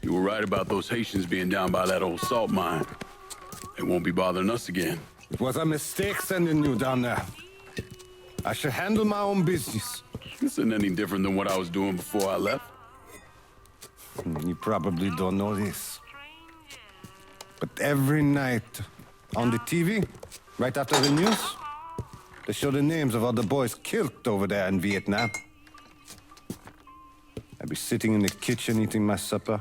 You were right about those Haitians being down by that old salt mine. They won't be bothering us again. It was a mistake sending you down there. I should handle my own business. This isn't any different than what I was doing before I left. You probably don't know this. But every night on the TV, right after the news, they show the names of all the boys killed over there in Vietnam. I'd be sitting in the kitchen eating my supper,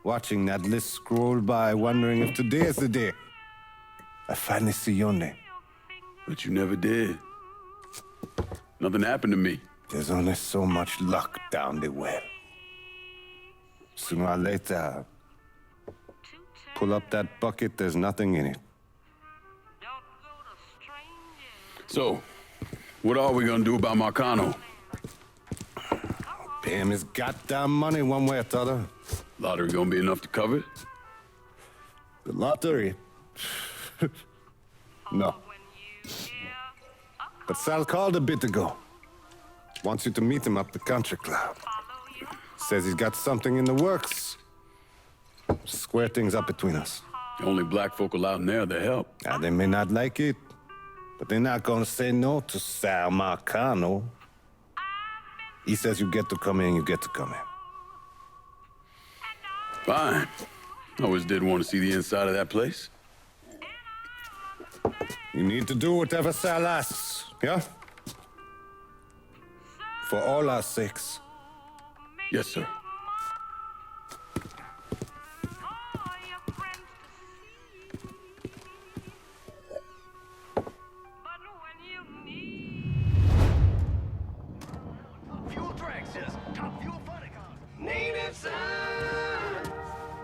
watching that list scroll by, wondering if today is the day I finally see your name. But you never did. Nothing happened to me. There's only so much luck down the well. Sooner or later, pull up that bucket, there's nothing in it. So, what are we gonna do about Marcano? Pay him his goddamn money one way or the other. Lottery gonna be enough to cover it? The lottery? No. But Sal called a bit ago. Wants you to meet him up the country club. Says he's got something in the works. Square things up between us. The only black folk allowed in there to help. Now, they may not like it, but they're not gonna say no to Sal Marcano. He says you get to come in, you get to come in. Fine. I always did want to see the inside of that place. You need to do whatever Sal asks, yeah? For all our sakes. Yes, sir.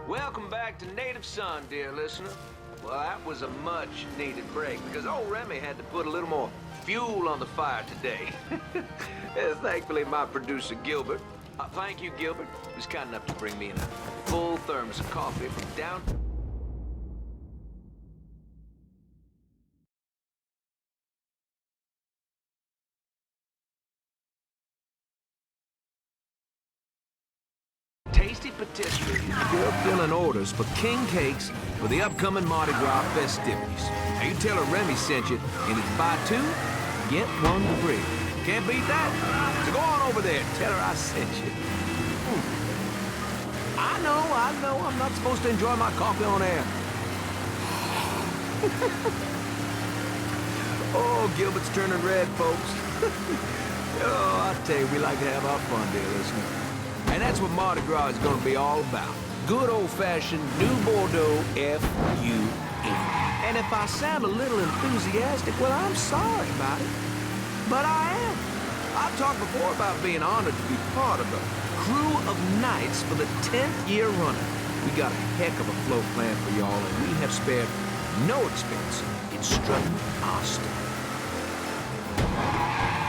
Welcome back to Native Son, dear listener. Well, that was a much-needed break, because old Remy had to put a little more fuel on the fire today. Thankfully, my producer, Gilbert, thank you, Gilbert, was kind enough to bring me in a full thermos of coffee from down... Tasty patisserie, filling orders for king cakes for the upcoming Mardi Gras festivities. Now you tell her Remy sent you, and it's buy two, get one free. Can't beat that. So go on over there, tell her I sent you. I know, I'm not supposed to enjoy my coffee on air. Oh, Gilbert's turning red, folks. Oh, I tell you, we like to have our fun, dear listener. And that's what Mardi Gras is going to be all about. Good old-fashioned New Bordeaux F-U-N. And if I sound a little enthusiastic, well, I'm sorry about it. But I am. I've talked before about being honored to be part of the crew of knights for the 10th year running. We got a heck of a float plan for y'all, and we have spared no expense in strutting our stuff.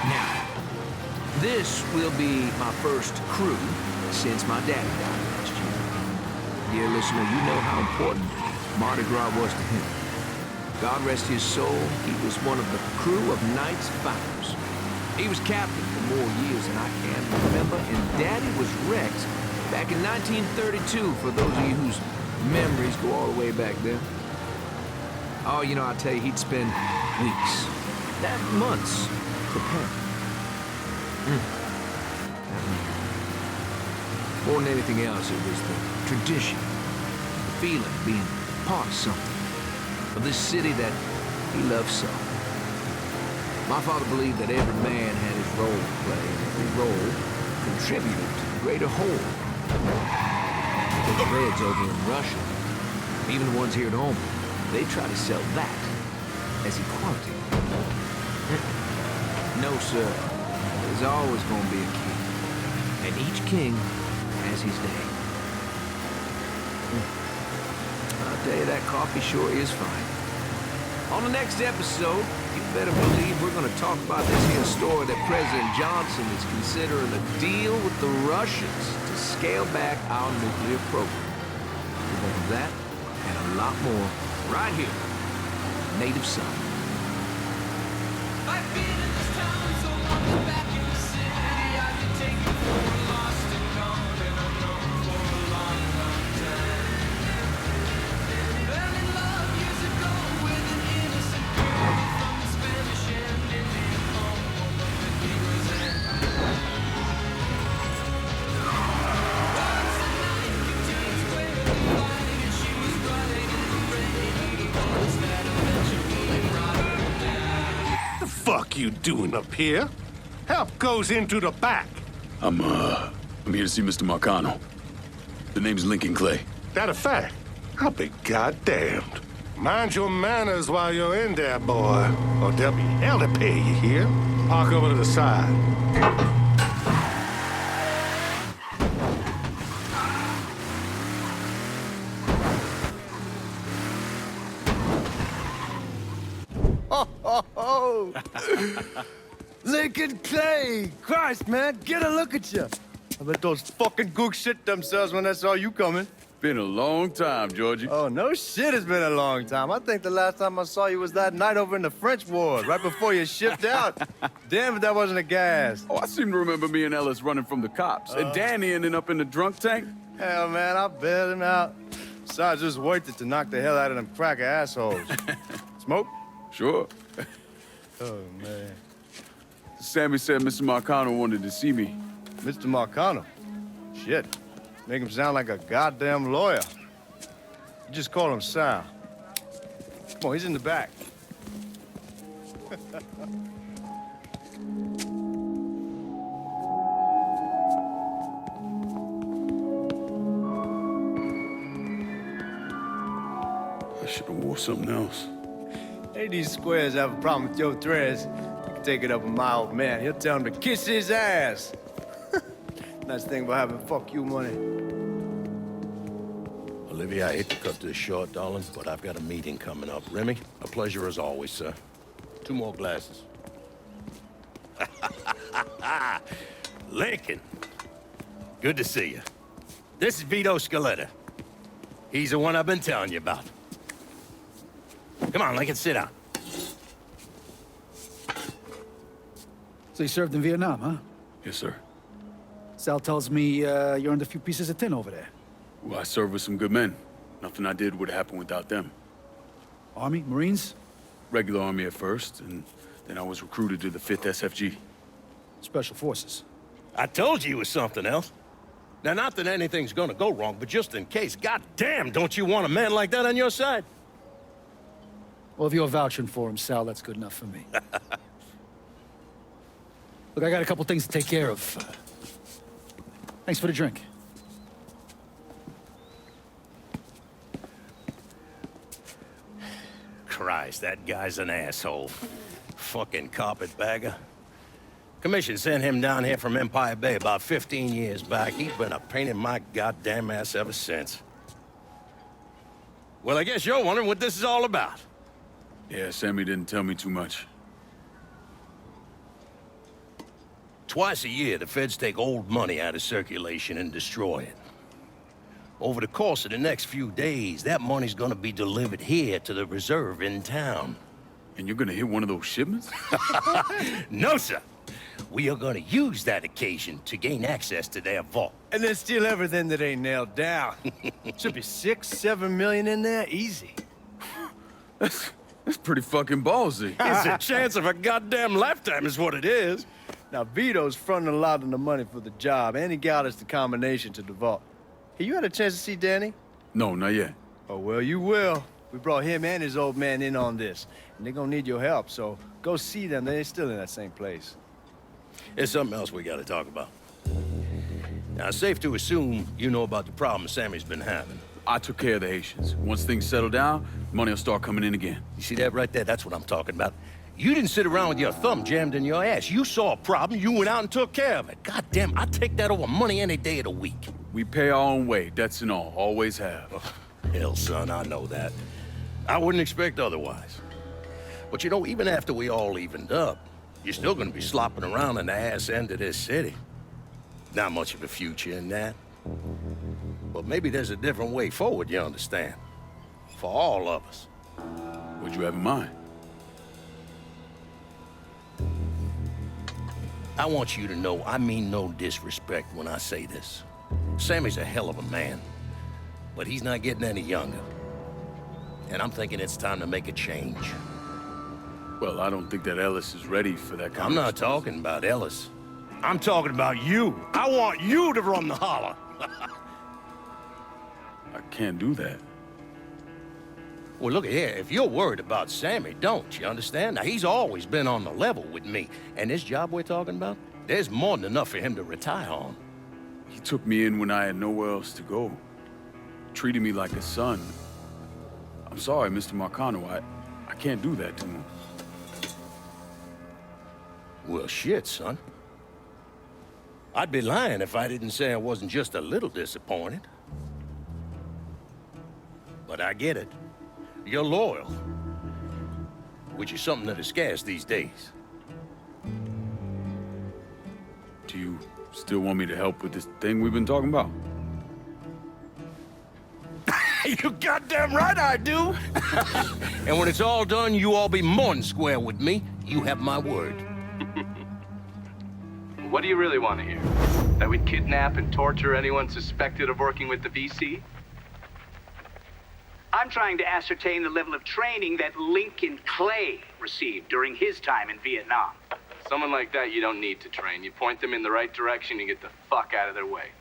Now, this will be my first crew since my daddy died last year. Dear listener, you know how important Mardi Gras was to him. God rest his soul, he was one of the crew of Knights Founders. He was captain for more years than I can remember, and Daddy was Rex back in 1932, for those of you whose memories go all the way back there. Oh, you know, I tell you, he'd spend weeks, months, preparing. More than anything else, it was the tradition, the feeling of being part of something, of this city that he loved so. My father believed that every man had his role to play, and every role contributed to the greater whole. The Reds over in Russia, even the ones here at home, they try to sell that as equality. No, sir. There's always going to be a king, and each king has his day. I'll tell you, that coffee sure is fine. On the next episode, you better believe we're going to talk about this here story that President Johnson is considering a deal with the Russians to scale back our nuclear program. We're going to do that and a lot more right here, Native Son. I've been in this town so long, back in the city, I can take you for a lost and gone, and I'm known for a long time. you doing up here? Help goes into the back. I'm here to see Mr. Marcano. The name's Lincoln Clay. That a fact? I'll be goddamned. Mind your manners while you're in there, boy, or there'll be hell to pay, you hear? Park over to the side. Oh, Lincoln Clay! Christ, man, get a look at you. I bet those fucking gooks shit themselves when they saw you coming. Been a long time, Georgie. Oh, no shit, it's been a long time. I think the last time I saw you was that night over in the French ward, right before you shipped out. Damn if that wasn't a gas. Oh, I seem to remember me and Ellis running from the cops. And Danny ending up in the drunk tank. Hell, man, I bailed him out. Besides, just worth it to knock the hell out of them cracker assholes. Smoke? Sure. Oh, man. Sammy said Mr. Marcano wanted to see me. Mr. Marcano? Shit. Make him sound like a goddamn lawyer. You just call him Sal. Come on, he's in the back. I should have wore something else. Hey, these squares have a problem with your threads. You can take it up with my old man. He'll tell him to kiss his ass. Nice thing about having fuck you money. Olivia, I hate to cut this short, darling, but I've got a meeting coming up. Remy, a pleasure as always, sir. 2 more glasses. Lincoln. Good to see you. This is Vito Scaletta. He's the one I've been telling you about. Come on, Lincoln, sit down. So you served in Vietnam, huh? Yes, sir. Sal tells me you earned a few pieces of tin over there. Well, I served with some good men. Nothing I did would happen without them. Army? Marines? Regular Army at first, and then I was recruited to the 5th SFG. Special Forces. I told you it was something else. Now, not that anything's gonna go wrong, but just in case, goddamn, don't you want a man like that on your side? Well, if you're vouching for him, Sal, that's good enough for me. Look, I got a couple things to take care of. Thanks for the drink. Christ, that guy's an asshole. Fucking carpetbagger. Commission sent him down here from Empire Bay about 15 years back. He's been a pain in my goddamn ass ever since. Well, I guess you're wondering what this is all about. Yeah, Sammy didn't tell me too much. Twice a year, the feds take old money out of circulation and destroy it. Over the course of the next few days, that money's gonna be delivered here to the reserve in town. And you're gonna hit one of those shipments? No, sir. We are gonna use that occasion to gain access to their vault. And then steal everything that ain't nailed down. Should be 6, 7 million in there, easy. That's pretty fucking ballsy. It's a chance of a goddamn lifetime is what it is. Now, Vito's fronting a lot of the money for the job, and he got us the combination to the vault. Hey, you had a chance to see Danny? No, not yet. Oh, well, you will. We brought him and his old man in on this, and they're gonna need your help, so go see them. They're still in that same place. There's something else we gotta talk about. Now, it's safe to assume you know about the problem Sammy's been having. I took care of the Haitians. Once things settle down, money will start coming in again. You see that right there? That's what I'm talking about. You didn't sit around with your thumb jammed in your ass. You saw a problem, you went out and took care of it. Goddamn, I'd take that over money any day of the week. We pay our own way, debts and all. Always have. Oh, hell, son, I know that. I wouldn't expect otherwise. But you know, even after we all evened up, you're still gonna be slopping around in the ass end of this city. Not much of a future in that. But maybe there's a different way forward, you understand? For all of us. What'd you have in mind? I want you to know I mean no disrespect when I say this. Sammy's a hell of a man, but he's not getting any younger. And I'm thinking it's time to make a change. Well, I don't think that Ellis is ready for that kind I'm not talking about Ellis. I'm talking about you. I want you to run the holler. I can't do that. Well, look here, if you're worried about Sammy, don't, you understand? Now, he's always been on the level with me. And this job we're talking about, there's more than enough for him to retire on. He took me in when I had nowhere else to go. Treated me like a son. I'm sorry, Mr. Marcano. I can't do that to him. Well, shit, son. I'd be lying if I didn't say I wasn't just a little disappointed. But I get it. You're loyal. Which is something that is scarce these days. Do you still want me to help with this thing we've been talking about? You goddamn right I do! And when it's all done, you all be more than square with me. You have my word. What do you really want to hear? That we'd kidnap and torture anyone suspected of working with the VC? I'm trying to ascertain the level of training that Lincoln Clay received during his time in Vietnam. Someone like that you don't need to train. You point them in the right direction and get the fuck out of their way.